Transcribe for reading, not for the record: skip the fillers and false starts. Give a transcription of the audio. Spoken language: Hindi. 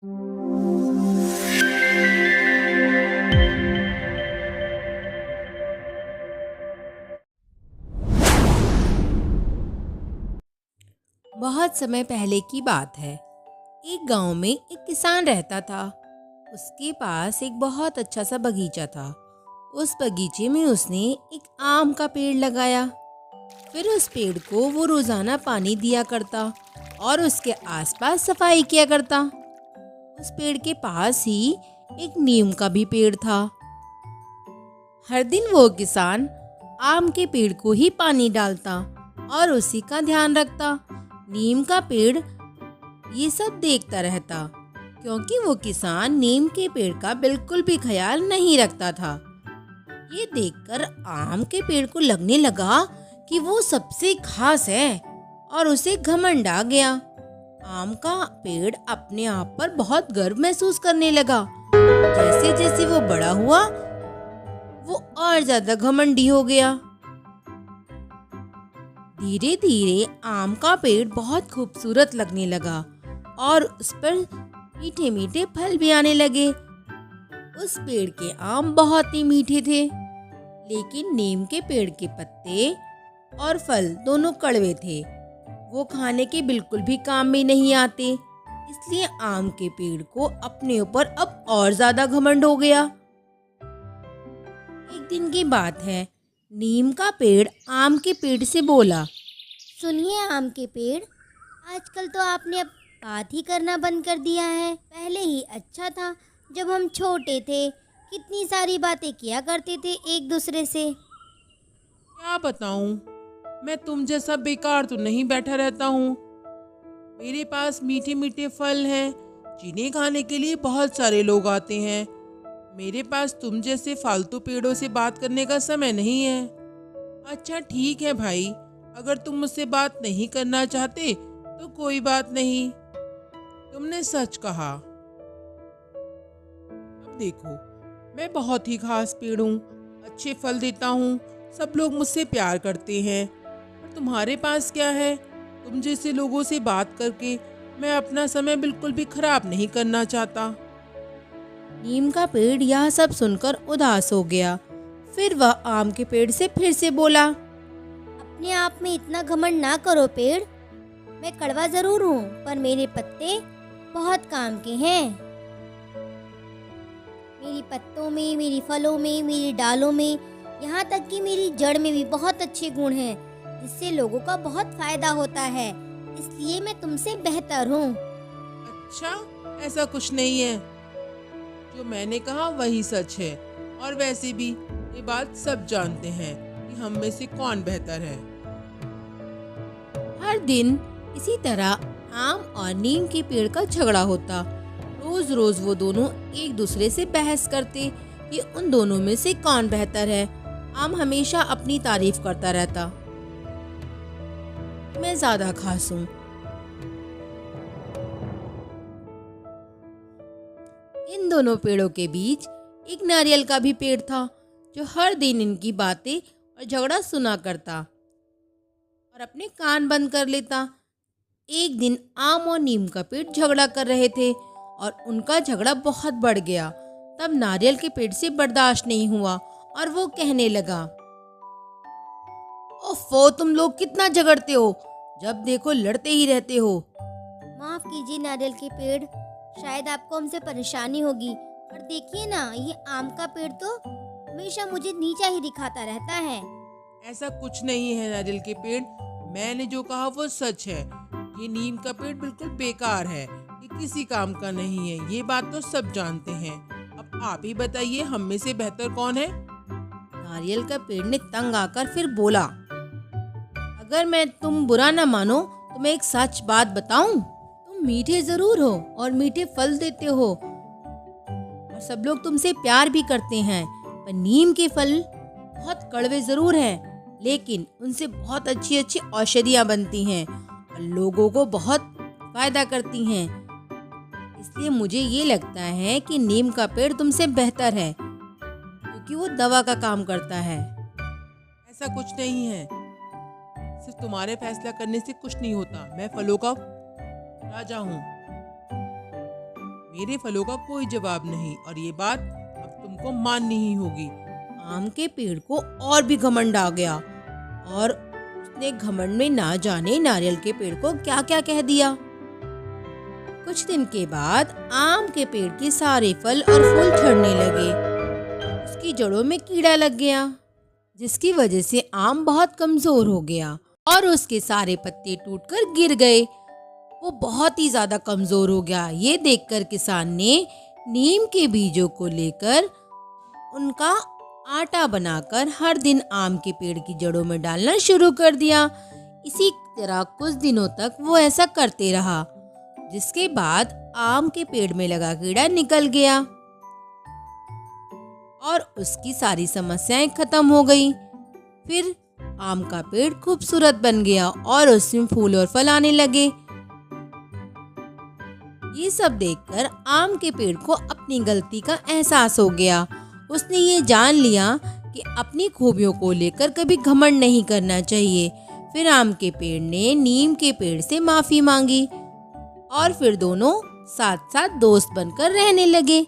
बहुत समय पहले की बात है। एक गांव में एक किसान रहता था। उसके पास एक बहुत अच्छा सा बगीचा था। उस बगीचे में उसने एक आम का पेड़ लगाया। फिर उस पेड़ को वो रोजाना पानी दिया करता और उसके आसपास सफाई किया करता। उस पेड़ के पास ही एक नीम का भी पेड़ था। हर दिन वो किसान आम के पेड़ को ही पानी डालता और उसी का ध्यान रखता। नीम का पेड़ ये सब देखता रहता, क्योंकि वो किसान नीम के पेड़ का बिल्कुल भी ख्याल नहीं रखता था। ये देखकर आम के पेड़ को लगने लगा कि वो सबसे खास है और उसे घमंड आ गया। आम का पेड़ अपने आप पर बहुत गर्व महसूस करने लगा। जैसे जैसे वो बड़ा हुआ, वो और ज्यादा घमंडी हो गया। धीरे धीरे आम का पेड़ बहुत खूबसूरत लगने लगा और उस पर मीठे मीठे फल भी आने लगे। उस पेड़ के आम बहुत ही मीठे थे, लेकिन नीम के पेड़ के पत्ते और फल दोनों कड़वे थे। वो खाने के बिल्कुल भी काम में नहीं आते। इसलिए आम के पेड़ को अपने ऊपर अब और ज्यादा घमंड हो गया। एक दिन की बात है। नीम का पेड़ आम के पेड़ से बोला, सुनिए आम के पेड़, आजकल तो आपने अब बात ही करना बंद कर दिया है। पहले ही अच्छा था, जब हम छोटे थे कितनी सारी बातें किया करते थे एक दूसरे से। क्या बताऊं, मैं तुम जैसा बेकार तो नहीं बैठा रहता हूँ। मेरे पास मीठे मीठे फल हैं, जिन्हें खाने के लिए बहुत सारे लोग आते हैं। मेरे पास तुम जैसे फालतू पेड़ों से बात करने का समय नहीं है। अच्छा ठीक है भाई, अगर तुम मुझसे बात नहीं करना चाहते तो कोई बात नहीं, तुमने सच कहा। अब देखो, मैं बहुत ही खास पेड़ हूँ, अच्छे फल देता हूँ, सब लोग मुझसे प्यार करते हैं। और तुम्हारे पास क्या है? तुम जैसे लोगों से बात करके मैं अपना समय बिल्कुल भी खराब नहीं करना चाहता। नीम का पेड़ यह सब सुनकर उदास हो गया। फिर वह आम के पेड़ से फिर से बोला, अपने आप में इतना घमंड ना करो पेड़। मैं कड़वा जरूर हूँ, पर मेरे पत्ते बहुत काम के हैं। मेरी पत्तों में, मेरी फलों में, मेरी डालों में, यहाँ तक कि मेरी जड़ में भी बहुत अच्छे गुण हैं, जिससे लोगों का बहुत फायदा होता है। इसलिए मैं तुमसे बेहतर हूँ। अच्छा, ऐसा कुछ नहीं है। जो मैंने कहा वही सच है। और वैसे भी ये बात सब जानते हैं कि हम में से कौन बेहतर है। हर दिन इसी तरह आम और नीम के पेड़ का झगड़ा होता। रोज रोज वो दोनों एक दूसरे से बहस करते कि उन दोनों में से कौन बेहतर है। आम हमेशा अपनी तारीफ करता रहता, मैं ज्यादा खास हूँ। इन दोनों पेड़ों के बीच एक नारियल का भी पेड़ था, जो हर दिन इनकी बातें और झगड़ा सुना करता और अपने कान बंद कर लेता। एक दिन आम और नीम का पेड़ झगड़ा कर रहे थे और उनका झगड़ा बहुत बढ़ गया। तब नारियल के पेड़ से बर्दाश्त नहीं हुआ और वो कहने लगा, ओफो, तुम लोग कितना झगड़ते हो, जब देखो लड़ते ही रहते हो। माफ कीजिए नारियल के पेड़, शायद आपको हमसे परेशानी होगी, पर देखिए ना, ये आम का पेड़ तो हमेशा मुझे नीचा ही दिखाता रहता है। ऐसा कुछ नहीं है नारियल के पेड़, मैंने जो कहा वो सच है। ये नीम का पेड़ बिल्कुल बेकार है, ये किसी काम का नहीं है। ये बात तो सब जानते हैं। अब आप ही बताइए, हम में से बेहतर कौन है? नारियल का पेड़ ने तंग आकर फिर बोला, अगर तुम बुरा न मानो तो मैं एक सच बात बताऊं। तुम मीठे जरूर हो और मीठे फल देते हो और सब लोग तुमसे प्यार भी करते हैं, पर नीम के फल बहुत कड़वे जरूर हैं, लेकिन उनसे बहुत अच्छी अच्छी औषधियाँ बनती हैं और लोगों को बहुत फायदा करती हैं। इसलिए मुझे ये लगता है कि नीम का पेड़ तुमसे बेहतर है, क्योंकि वो दवा का काम करता है। ऐसा कुछ नहीं है, सिर्फ तुम्हारे फैसला करने से कुछ नहीं होता। मैं फलों का राजा हूँ। मेरे फलों का कोई जवाब नहीं और ये बात अब तुमको माननी ही होगी। आम के पेड़ को और भी घमंड आ गया और उसने घमंड में ना जाने नारियल के पेड़ को क्या क्या कह दिया। कुछ दिन के बाद आम के पेड़ के सारे फल और फूल झड़ने लगे। उसकी जड़ों में कीड़ा लग गया, जिसकी वजह से आम बहुत कमजोर हो गया और उसके सारे पत्ते टूटकर गिर गए। वो बहुत ही ज्यादा कमजोर हो गया। ये देखकर किसान ने नीम के बीजों को लेकर उनका आटा बनाकर हर दिन आम के पेड़ की जड़ों में डालना शुरू कर दिया। इसी तरह कुछ दिनों तक वो ऐसा करते रहा, जिसके बाद आम के पेड़ में लगा कीड़ा निकल गया और उसकी सारी समस्याएं खत्म हो गई। फिर आम का पेड़ खूबसूरत बन गया और उसमें फूल और फल आने लगे। ये सब देखकर आम के पेड़ को अपनी गलती का एहसास हो गया। उसने ये जान लिया कि अपनी खूबियों को लेकर कभी घमंड नहीं करना चाहिए। फिर आम के पेड़ ने नीम के पेड़ से माफी मांगी और फिर दोनों साथ साथ दोस्त बनकर रहने लगे।